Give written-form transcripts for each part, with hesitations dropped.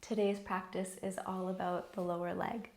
Today's practice is all about the lower leg.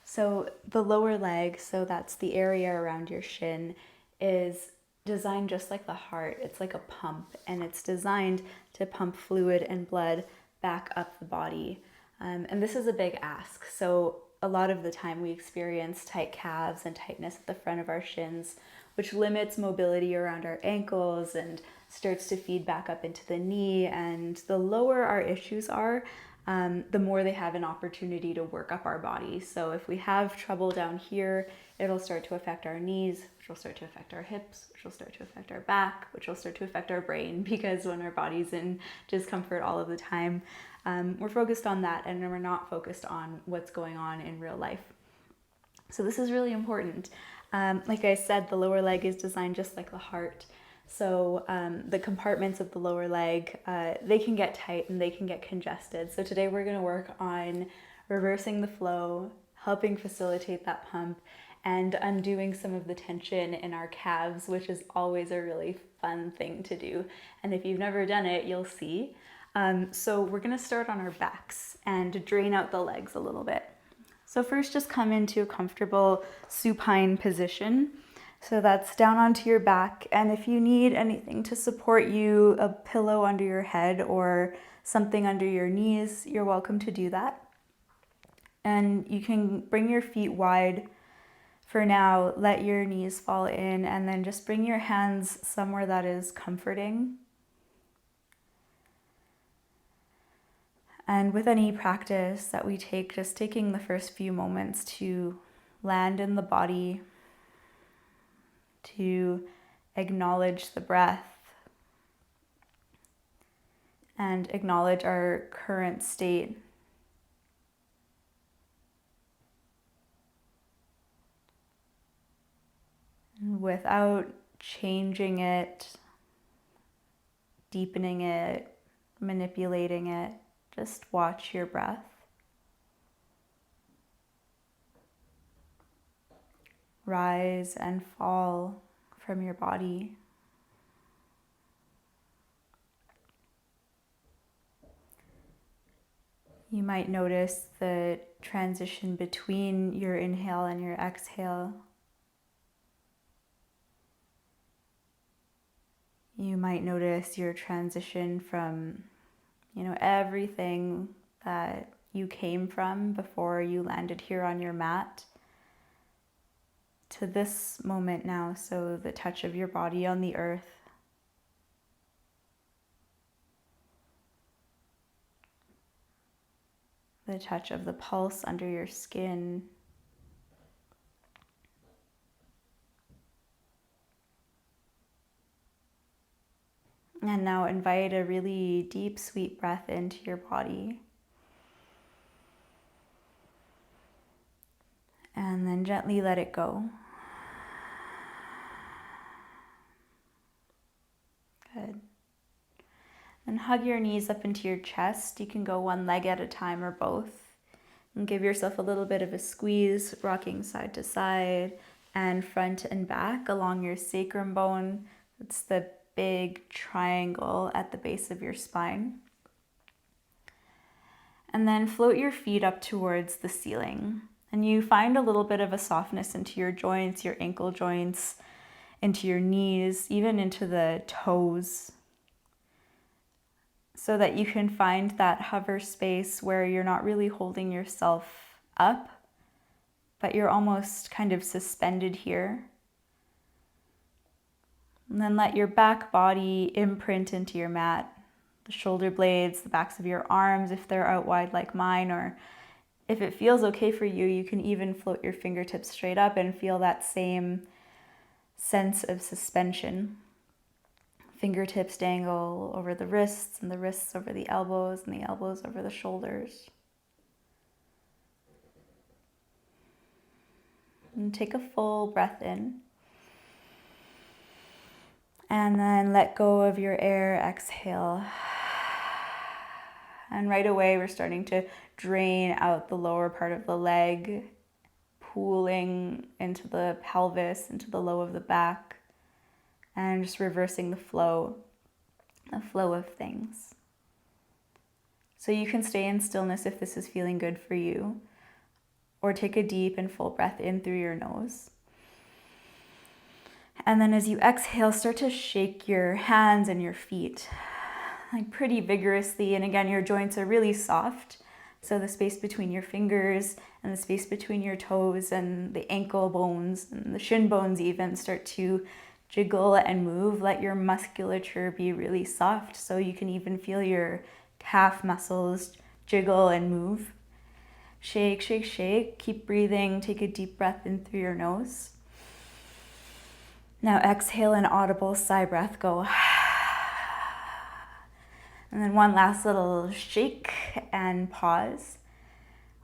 So the lower leg, so that's the area around your shin, is designed just like the heart. It's like a pump, and it's designed to pump fluid and blood back up the body. And this is a big ask. So a lot of the time we experience tight calves and tightness at the front of our shins, which limits mobility around our ankles and starts to feed back up into the knee. And the lower our issues are, the more they have an opportunity to work up our body. So if we have trouble down here, it'll start to affect our knees, which will start to affect our hips, which will start to affect our back, which will start to affect our brain, because when our body's in discomfort all of the time, we're focused on that and we're not focused on what's going on in real life. So this is really important. Like I said, the lower leg is designed just like the heart. So the compartments of the lower leg, they can get tight and they can get congested. So today we're going to work on reversing the flow, helping facilitate that pump, and undoing some of the tension in our calves, which is always a really fun thing to do. And if you've never done it, you'll see. So we're going to start on our backs and drain out the legs a little bit. So first, just come into a comfortable supine position. So that's down onto your back, and if you need anything to support you, a pillow under your head or something under your knees, you're welcome to do that. And you can bring your feet wide for now, let your knees fall in, and then just bring your hands somewhere that is comforting. And with any practice that we take, just taking the first few moments to land in the body, to acknowledge the breath and acknowledge our current state. And without changing it, deepening it, manipulating it, just watch your breath. Rise and fall from your body. You might notice the transition between your inhale and your exhale. You might notice your transition from, everything that you came from before you landed here on your mat to this moment now, so the touch of your body on the earth. The touch of the pulse under your skin. And now invite a really deep, sweet breath into your body. And then gently let it go. Good. And hug your knees up into your chest. You can go one leg at a time or both. And give yourself a little bit of a squeeze, rocking side to side and front and back along your sacrum bone. It's the big triangle at the base of your spine. And then float your feet up towards the ceiling. And you find a little bit of a softness into your joints, your ankle joints, into your knees, even into the toes, so that you can find that hover space where you're not really holding yourself up, but you're almost kind of suspended here. And then let your back body imprint into your mat, the shoulder blades, the backs of your arms if they're out wide like mine, or if it feels okay for you, you can even float your fingertips straight up and feel that same sense of suspension. Fingertips dangle over the wrists, and the wrists over the elbows, and the elbows over the shoulders. And take a full breath in. And then let go of your air, exhale. And right away, we're starting to drain out the lower part of the leg, pooling into the pelvis, into the low of the back, and just reversing the flow of things. So you can stay in stillness if this is feeling good for you, or take a deep and full breath in through your nose. And then as you exhale, start to shake your hands and your feet, like pretty vigorously. And again, your joints are really soft. So the space between your fingers and the space between your toes and the ankle bones and the shin bones even start to jiggle and move. Let your musculature be really soft so you can even feel your calf muscles jiggle and move. Shake, shake, shake. Keep breathing. Take a deep breath in through your nose. Now exhale an audible sigh breath. Go. And then one last little shake and pause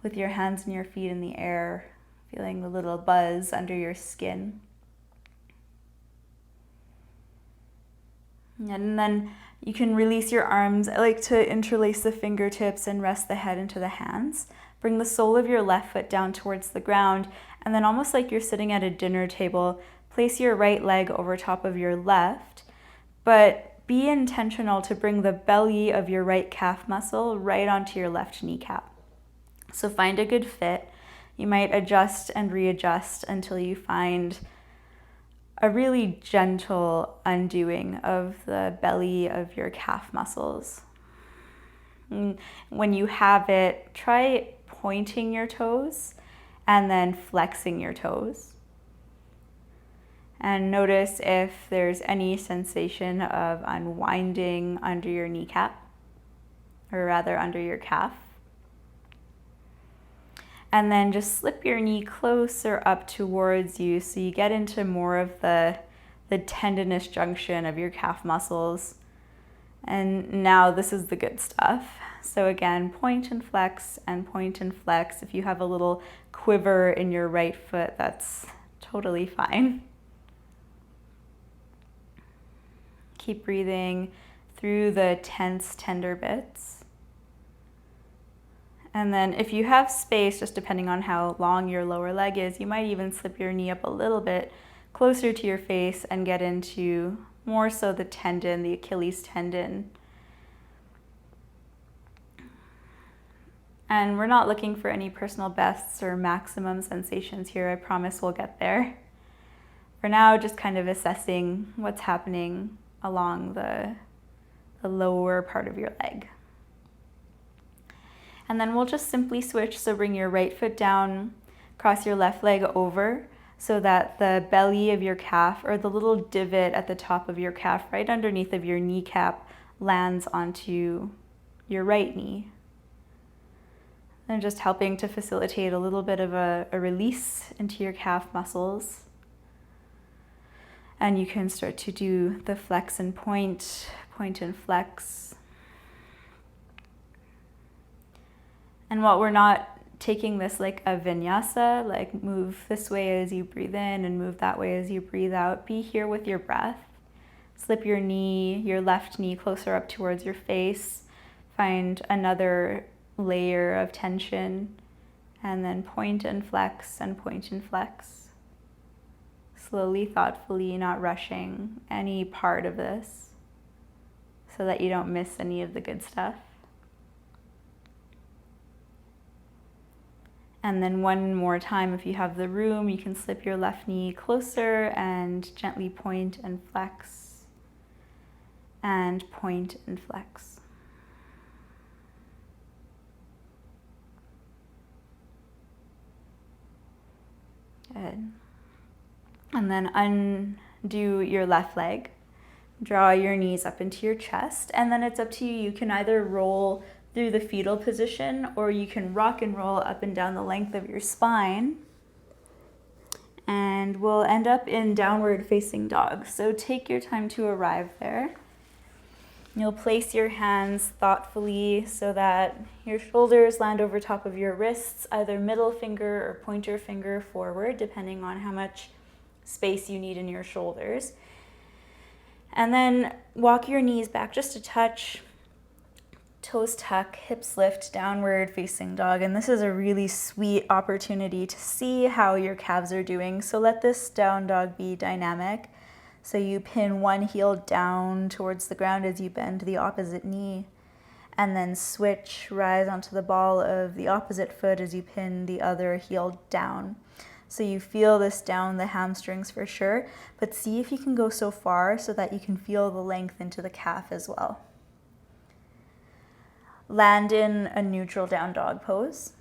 with your hands and your feet in the air, feeling the little buzz under your skin. And then you can release your arms. I like to interlace the fingertips and rest the head into the hands. Bring the sole of your left foot down towards the ground, and then almost like you're sitting at a dinner table, place your right leg over top of your left, but be intentional to bring the belly of your right calf muscle right onto your left kneecap. So find a good fit. You might adjust and readjust until you find a really gentle undoing of the belly of your calf muscles. And when you have it, try pointing your toes and then flexing your toes. And notice if there's any sensation of unwinding under your kneecap, or rather under your calf. And then just slip your knee closer up towards you so you get into more of the tendinous junction of your calf muscles. And now this is the good stuff. So again, point and flex and point and flex. If you have a little quiver in your right foot, that's totally fine. Keep breathing through the tense, tender bits. And then if you have space, just depending on how long your lower leg is, you might even slip your knee up a little bit closer to your face and get into more so the tendon, the Achilles tendon. And we're not looking for any personal bests or maximum sensations here. I promise we'll get there. For now, just kind of assessing what's happening along the lower part of your leg. And then we'll just simply switch. So bring your right foot down, cross your left leg over so that the belly of your calf, or the little divot at the top of your calf right underneath of your kneecap, lands onto your right knee. And just helping to facilitate a little bit of a release into your calf muscles. And you can start to do the flex and point, point and flex. And while we're not taking this like a vinyasa, like move this way as you breathe in and move that way as you breathe out, be here with your breath. Slip your knee, your left knee closer up towards your face. Find another layer of tension, and then point and flex and point and flex. Slowly, thoughtfully, not rushing any part of this so that you don't miss any of the good stuff. And then one more time, if you have the room, you can slip your left knee closer and gently point and flex and point and flex. Good. And then undo your left leg. Draw your knees up into your chest, and then it's up to you. You can either roll through the fetal position, or you can rock and roll up and down the length of your spine. And we'll end up in downward facing dog. So take your time to arrive there. You'll place your hands thoughtfully so that your shoulders land over top of your wrists, either middle finger or pointer finger forward, depending on how much space you need in your shoulders. And then walk your knees back just a touch, toes tuck, hips lift, downward facing dog. And this is a really sweet opportunity to see how your calves are doing. So let this down dog be dynamic. So you pin one heel down towards the ground as you bend the opposite knee. And then switch, rise onto the ball of the opposite foot as you pin the other heel down. So you feel this down the hamstrings for sure, but see if you can go so far so that you can feel the length into the calf as well. Land in a neutral down dog pose.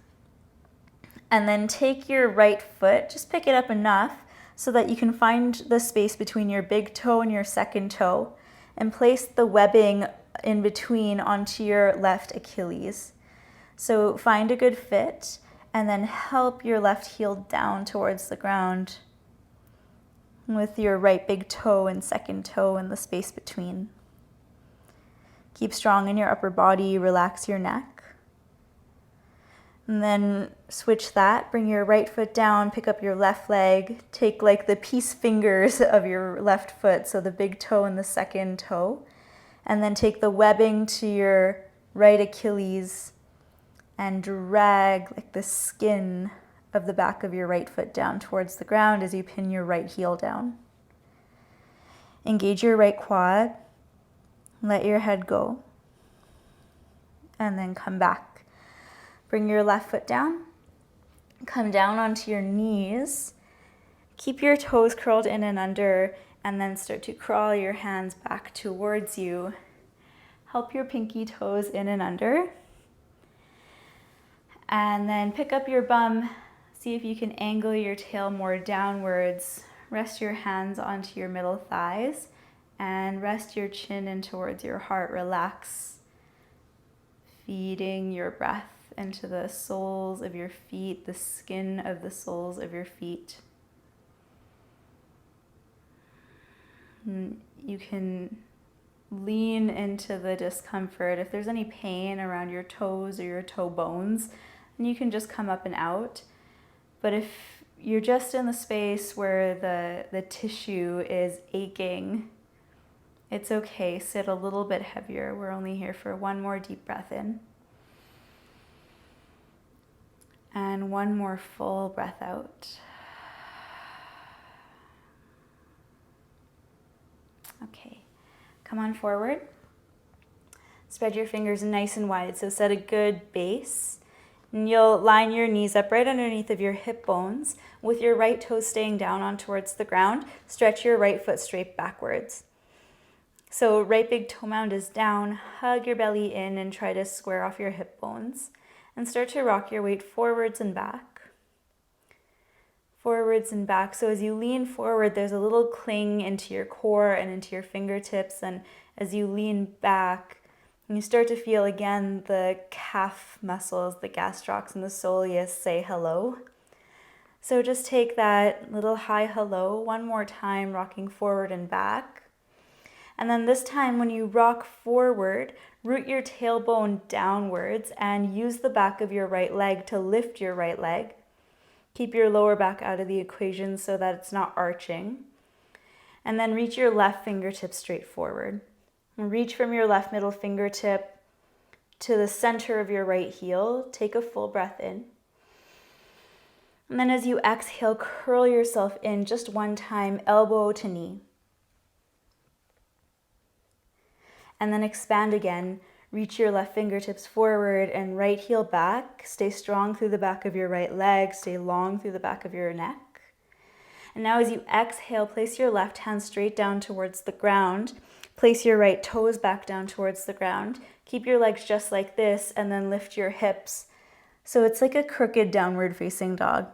And then take your right foot, just pick it up enough so that you can find the space between your big toe and your second toe, and place the webbing in between onto your left Achilles. So find a good fit, and then help your left heel down towards the ground with your right big toe and second toe in the space between. Keep strong in your upper body, relax your neck. And then switch that, bring your right foot down, pick up your left leg, take like the peace fingers of your left foot, so the big toe and the second toe, and then take the webbing to your right Achilles and drag like the skin of the back of your right foot down towards the ground as you pin your right heel down. Engage your right quad, let your head go, and then come back. Bring your left foot down, come down onto your knees, keep your toes curled in and under, and then start to crawl your hands back towards you. Help your pinky toes in and under. And then pick up your bum, see if you can angle your tail more downwards. Rest your hands onto your middle thighs and rest your chin in towards your heart. Relax, feeding your breath into the soles of your feet, the skin of the soles of your feet. You can lean into the discomfort. If there's any pain around your toes or your toe bones, then you can just come up and out. But if you're just in the space where the tissue is aching, it's okay. Sit a little bit heavier. We're only here for one more deep breath in. And one more full breath out. Okay, come on forward. Spread your fingers nice and wide, so set a good base. And you'll line your knees up right underneath of your hip bones. With your right toe staying down on towards the ground, stretch your right foot straight backwards. So right big toe mound is down, hug your belly in and try to square off your hip bones. And start to rock your weight forwards and back. Forwards and back. So as you lean forward, there's a little cling into your core and into your fingertips. And as you lean back, you start to feel again the calf muscles, the gastrocs and the soleus say hello. So just take that little high hello one more time, rocking forward and back. And then this time when you rock forward, root your tailbone downwards and use the back of your right leg to lift your right leg. Keep your lower back out of the equation so that it's not arching. And then reach your left fingertip straight forward. And reach from your left middle fingertip to the center of your right heel. Take a full breath in. And then as you exhale, curl yourself in just one time, elbow to knee. And then expand again. Reach your left fingertips forward and right heel back. Stay strong through the back of your right leg. Stay long through the back of your neck. And now as you exhale, place your left hand straight down towards the ground. Place your right toes back down towards the ground. Keep your legs just like this and then lift your hips. So it's like a crooked downward facing dog.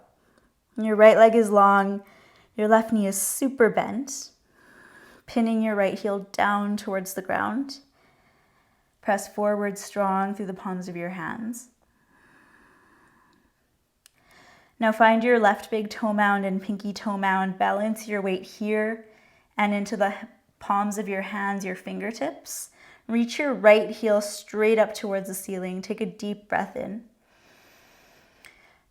Your right leg is long. Your left knee is super bent. Pinning your right heel down towards the ground. Press forward strong through the palms of your hands. Now find your left big toe mound and pinky toe mound. Balance your weight here and into the palms of your hands, your fingertips. Reach your right heel straight up towards the ceiling. Take a deep breath in.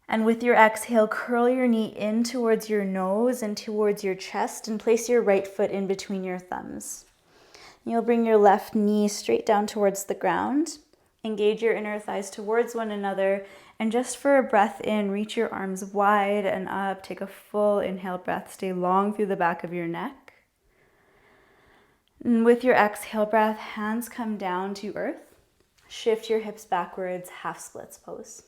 And with your exhale, curl your knee in towards your nose and towards your chest and place your right foot in between your thumbs. You'll bring your left knee straight down towards the ground. Engage your inner thighs towards one another. And just for a breath in, reach your arms wide and up. Take a full inhale breath. Stay long through the back of your neck. And with your exhale breath, hands come down to earth. Shift your hips backwards, half splits pose.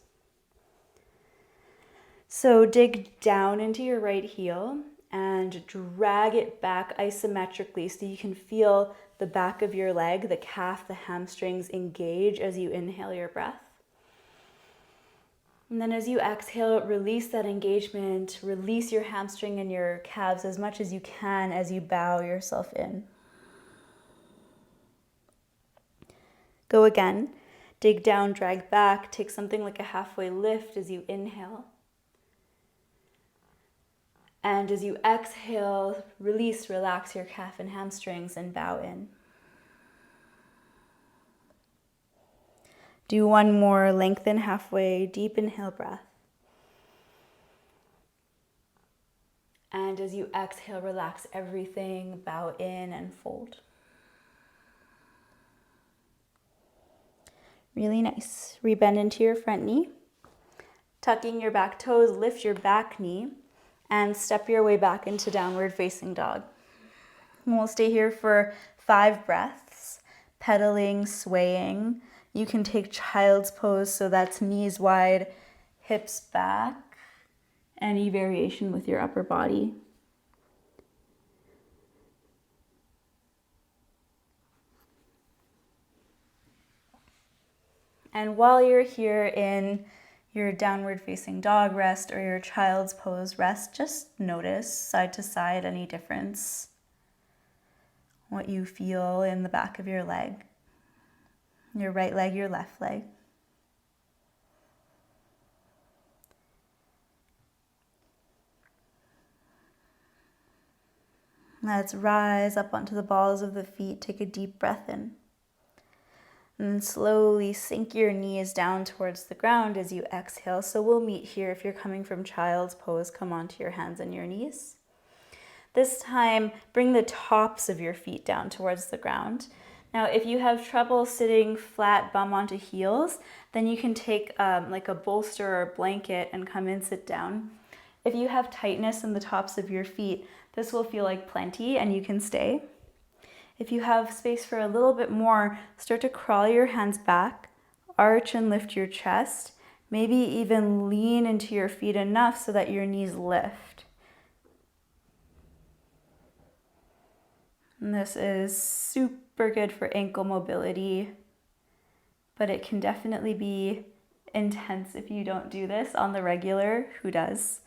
So dig down into your right heel and drag it back isometrically so you can feel the back of your leg, the calf, the hamstrings engage as you inhale your breath. And then as you exhale, release that engagement, release your hamstring and your calves as much as you can as you bow yourself in. Go again. Dig down, drag back, take something like a halfway lift as you inhale. And as you exhale, release, relax your calf and hamstrings and bow in. Do one more, lengthen halfway, deep inhale breath. And as you exhale, relax everything, bow in and fold. Really nice. Rebend into your front knee. Tucking your back toes, lift your back knee and step your way back into downward facing dog. And we'll stay here for 5 breaths, pedaling, swaying. You can take child's pose, so that's knees wide, hips back, any variation with your upper body. And while you're here in your downward facing dog rest or your child's pose rest, just notice side to side any difference, what you feel in the back of your leg, your right leg, your left leg. Let's rise up onto the balls of the feet. Take a deep breath in. And slowly sink your knees down towards the ground as you exhale. So we'll meet here. If you're coming from child's pose, come onto your hands and your knees. This time, bring the tops of your feet down towards the ground. Now, if you have trouble sitting flat, bum onto heels, then you can take like a bolster or a blanket and come and sit down. If you have tightness in the tops of your feet, this will feel like plenty and you can stay. If you have space for a little bit more, start to crawl your hands back, arch and lift your chest, maybe even lean into your feet enough so that your knees lift. And this is super good for ankle mobility, but it can definitely be intense if you don't do this on the regular. Who does?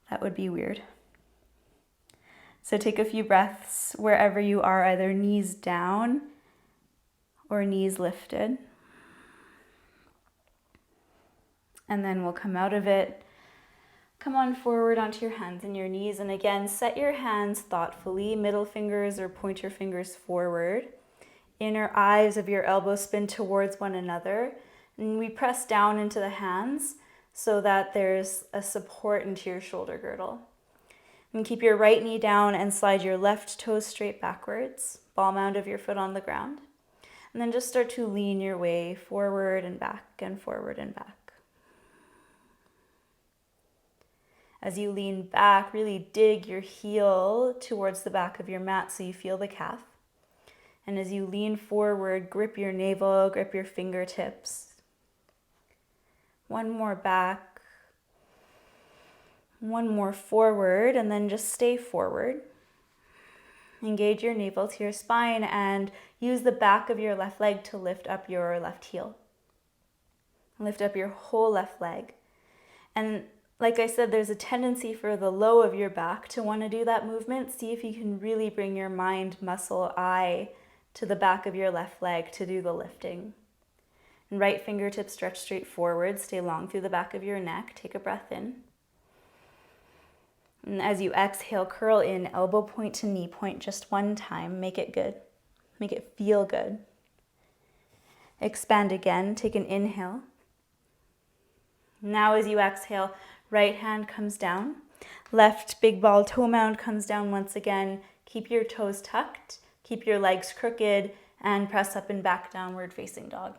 That would be weird. So take a few breaths wherever you are, either knees down or knees lifted. And then we'll come out of it. Come on forward onto your hands and your knees. And again, set your hands thoughtfully, middle fingers or pointer fingers forward. Inner eyes of your elbows spin towards one another. And we press down into the hands so that there's a support into your shoulder girdle. And keep your right knee down and slide your left toes straight backwards, ball mound of your foot on the ground. And then just start to lean your way forward and back and forward and back. As you lean back, really dig your heel towards the back of your mat so you feel the calf. And as you lean forward, grip your navel, grip your fingertips. One more back. One more forward, and then just stay forward. Engage your navel to your spine and use the back of your left leg to lift up your left heel. Lift up your whole left leg. And like I said, there's a tendency for the low of your back to want to do that movement. See if you can really bring your mind, muscle, eye to the back of your left leg to do the lifting. And right fingertips stretch straight forward. Stay long through the back of your neck. Take a breath in. And as you exhale, curl in, elbow point to knee point just one time. Make it good. Make it feel good. Expand again. Take an inhale. Now as you exhale, right hand comes down. Left big ball toe mound comes down once again. Keep your toes tucked. Keep your legs crooked and press up and back, downward facing dog.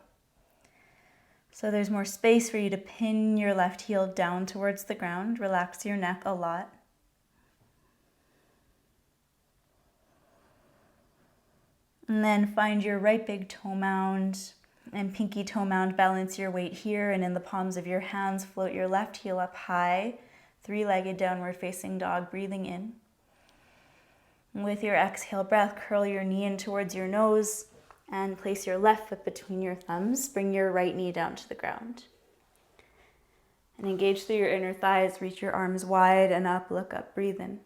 So there's more space for you to pin your left heel down towards the ground. Relax your neck a lot. And then find your right big toe mound And pinky toe mound, balance your weight here, and in the palms of your hands, float your left heel up high, three-legged downward facing dog, breathing in. And with your exhale breath, curl your knee in towards your nose and place your left foot between your thumbs. Bring your right knee down to the ground. And engage through your inner thighs, reach your arms wide and up, look up, breathe in.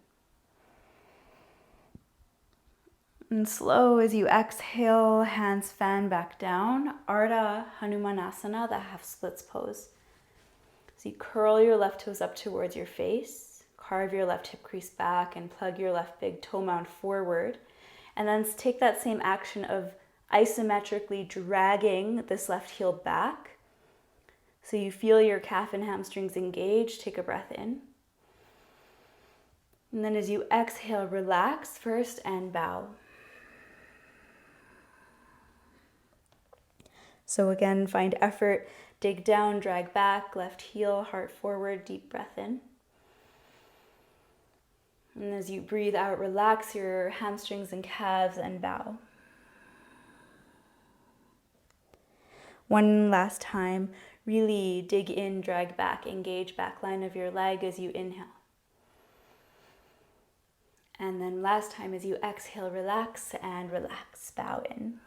And slow as you exhale, hands fan back down. Ardha Hanumanasana, the half splits pose. So you curl your left toes up towards your face, carve your left hip crease back, and plug your left big toe mound forward. And then take that same action of isometrically dragging this left heel back. So you feel your calf and hamstrings engage. Take a breath in. And then as you exhale, relax first and bow. So again, find effort, dig down, drag back, left heel, heart forward, deep breath in. And as you breathe out, relax your hamstrings and calves and bow. One last time, really dig in, drag back, engage back line of your leg as you inhale. And then last time as you exhale, relax and relax, bow in.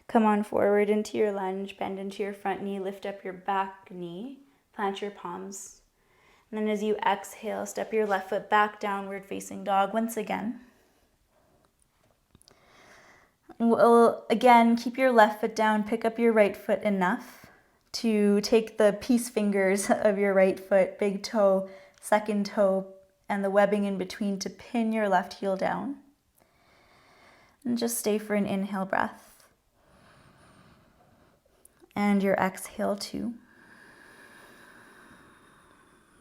Come on forward into your lunge, bend into your front knee, lift up your back knee, plant your palms. And then as you exhale, step your left foot back, downward facing dog once again. We'll again keep your left foot down, pick up your right foot enough to take the peace fingers of your right foot, big toe, second toe, and the webbing in between to pin your left heel down. And just stay for an inhale breath. And your exhale too.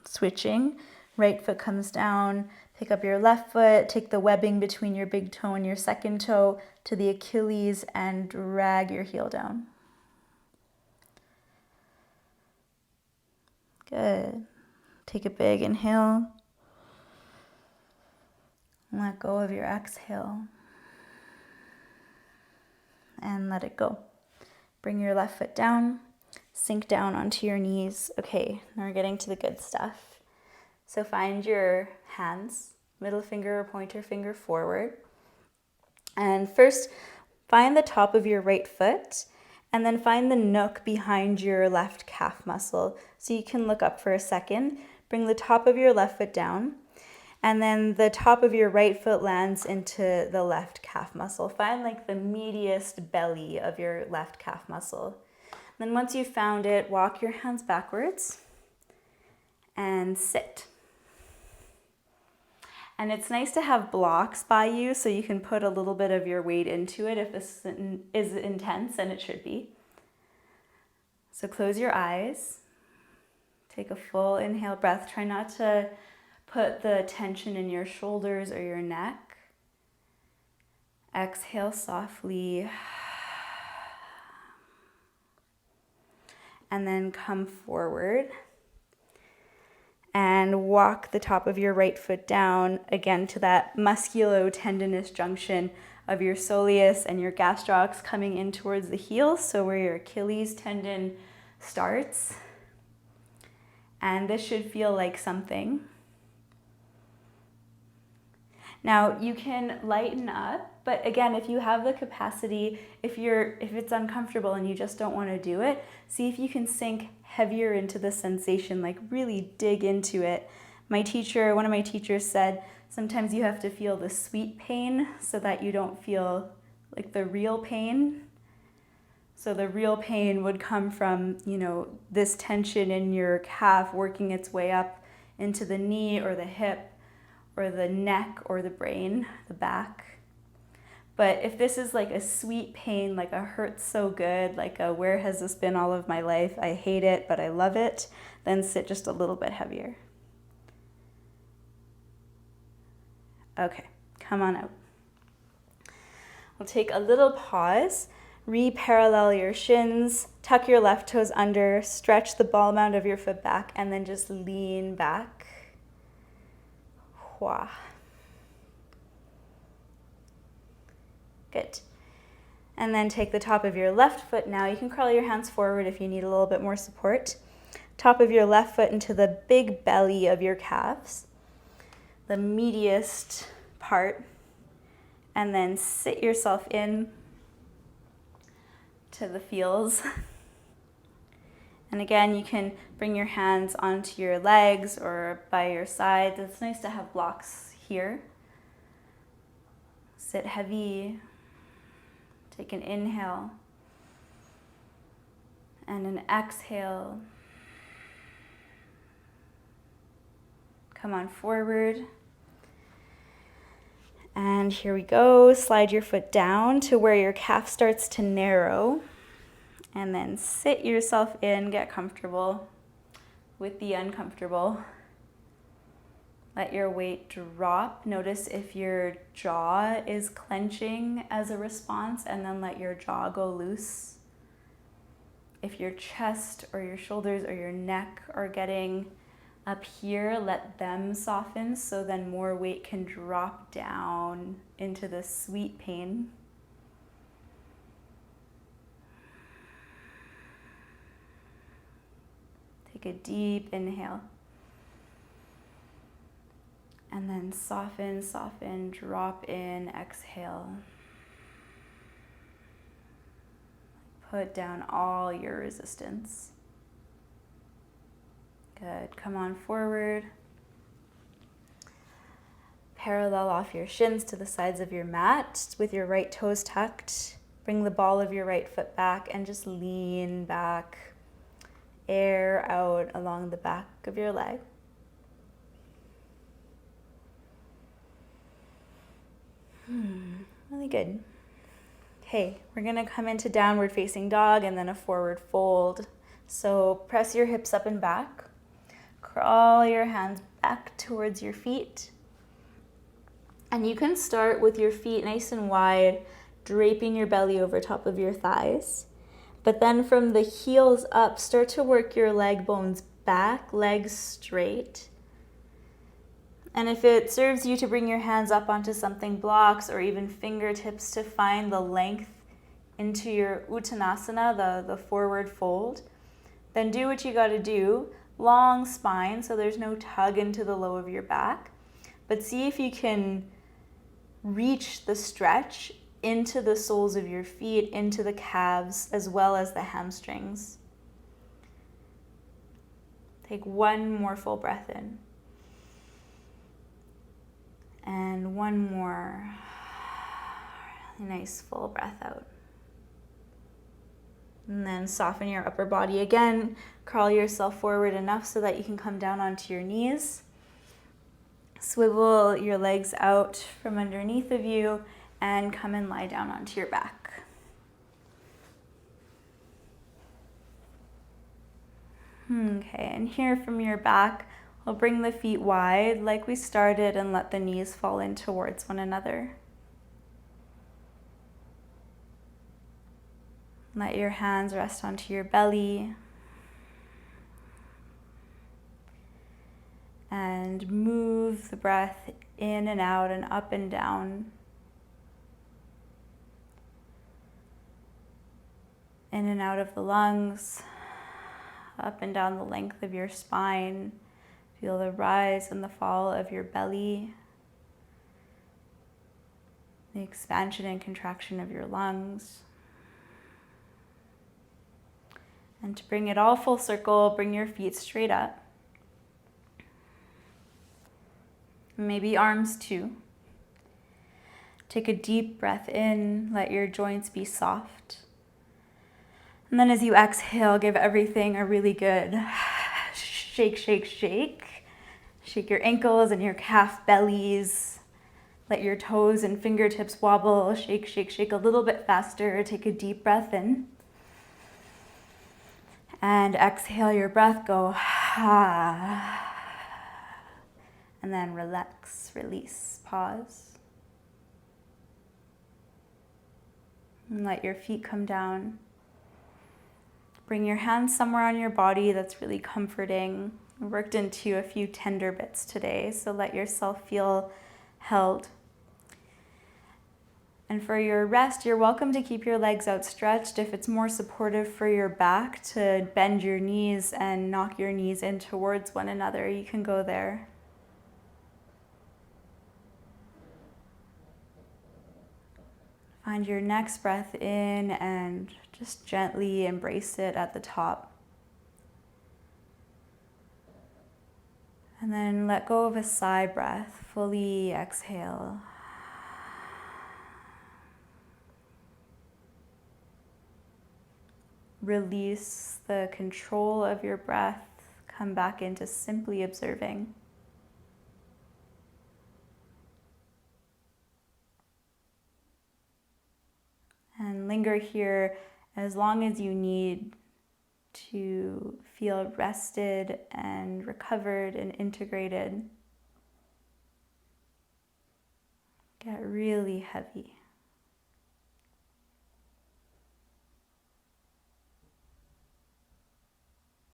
Switching, right foot comes down, pick up your left foot, take the webbing between your big toe and your second toe to the Achilles and drag your heel down. Good. Take a big inhale. Let go of your exhale. And let it go. Bring your left foot down, sink down onto your knees. Okay, now we're getting to the good stuff. So find your hands, middle finger or pointer finger forward. And first, find the top of your right foot, and then find the nook behind your left calf muscle. So you can look up for a second. Bring the top of your left foot down, and then the top of your right foot lands into the left calf muscle. Find like the meatiest belly of your left calf muscle. Then once you've found it, walk your hands backwards and sit. And it's nice to have blocks by you so you can put a little bit of your weight into it if this is intense, and it should be. So close your eyes. Take a full inhale breath. Try not to put the tension in your shoulders or your neck. Exhale softly. And then come forward and walk the top of your right foot down again to that musculo-tendinous junction of your soleus and your gastrocs coming in towards the heel, so where your Achilles tendon starts. And this should feel like something. Now you can lighten up, but again, if you have the capacity, if it's uncomfortable and you just don't want to do it, see if you can sink heavier into the sensation, like really dig into it. One of my teachers said, sometimes you have to feel the sweet pain so that you don't feel like the real pain. So the real pain would come from, this tension in your calf working its way up into the knee or the hip, or the neck or the brain, the back. But if this is like a sweet pain, like a hurts so good, like a where has this been all of my life, I hate it, but I love it, then sit just a little bit heavier. Okay, come on out. We'll take a little pause, re-parallel your shins, tuck your left toes under, stretch the ball mound of your foot back, and then just lean back. Good. And then take the top of your left foot now. You can curl your hands forward if you need a little bit more support. Top of your left foot into the big belly of your calves, the meatiest part. And then sit yourself in to the feels. And again, you can bring your hands onto your legs or by your sides. It's nice to have blocks here. Sit heavy. Take an inhale and an exhale. Come on forward. And here we go. Slide your foot down to where your calf starts to narrow. And then sit yourself in, get comfortable with the uncomfortable. Let your weight drop. Notice if your jaw is clenching as a response, and then let your jaw go loose. If your chest or your shoulders or your neck are getting up here, let them soften so then more weight can drop down into the sweet pain. Take a deep inhale. And then soften, soften, drop in, exhale. Put down all your resistance. Good, come on forward. Parallel off your shins to the sides of your mat with your right toes tucked. Bring the ball of your right foot back and just lean back. Air out along the back of your leg. Really good. Okay, we're gonna come into downward facing dog and then a forward fold. So press your hips up and back. Crawl your hands back towards your feet. And you can start with your feet nice and wide, draping your belly over top of your thighs. But then from the heels up, start to work your leg bones back, legs straight. And if it serves you to bring your hands up onto something, blocks or even fingertips to find the length into your Uttanasana, the forward fold, then do what you gotta do. Long spine, so there's no tug into the low of your back. But see if you can reach the stretch into the soles of your feet, into the calves, as well as the hamstrings. Take one more full breath in. And one more nice full breath out. And then soften your upper body again. Crawl yourself forward enough so that you can come down onto your knees. Swivel your legs out from underneath of you and come and lie down onto your back. Okay, and here from your back, we'll bring the feet wide like we started and let the knees fall in towards one another. Let your hands rest onto your belly. And move the breath in and out and up and down. In and out of the lungs, up and down the length of your spine. Feel the rise and the fall of your belly, the expansion and contraction of your lungs. And to bring it all full circle, bring your feet straight up. Maybe arms too. Take a deep breath in, let your joints be soft. And then as you exhale, give everything a really good shake, shake, shake. Shake your ankles and your calf bellies. Let your toes and fingertips wobble. Shake, shake, shake a little bit faster. Take a deep breath in. And exhale your breath, go ha. And then relax, release, pause. And let your feet come down. Bring your hands somewhere on your body that's really comforting. We worked into a few tender bits today, so let yourself feel held. And for your rest, you're welcome to keep your legs outstretched. If it's more supportive for your back to bend your knees and knock your knees in towards one another, you can go there. Find your next breath in and just gently embrace it at the top. And then let go of a sigh breath, fully exhale. Release the control of your breath. Come back into simply observing. And linger here as long as you need to feel rested and recovered and integrated. Get really heavy.